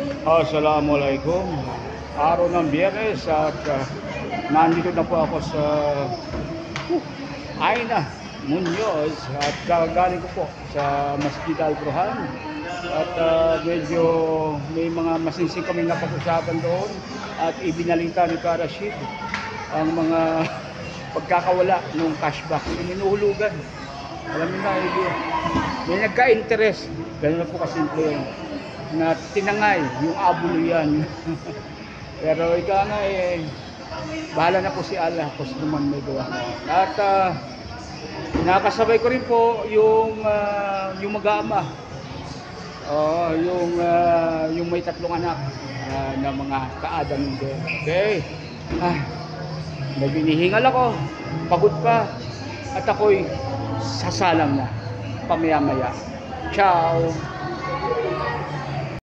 Assalamualaikum. Araw ng Biyernes at nandito na po ako sa Aina Muñoz at kagaling ko po sa Masjid Al Burhan at medyo may mga masinsing kami napag-usapan doon at ibinalita ni Ka Rashid ang mga pagkakawala ng cashback, inuhulugan. Alam niyo na, may nagka-interest, gano'n na po kasimple yun, na tinangay yung abuluyan. Pero ika nga bahala na po si Allah kung naman may gawa. At nakasabay ko rin po yung mag-aama, yung may tatlong anak na mga kaadang din. Okay, nagbinihingal ako, pagod pa, at ako'y sasalang na pamaya-maya. Ciao!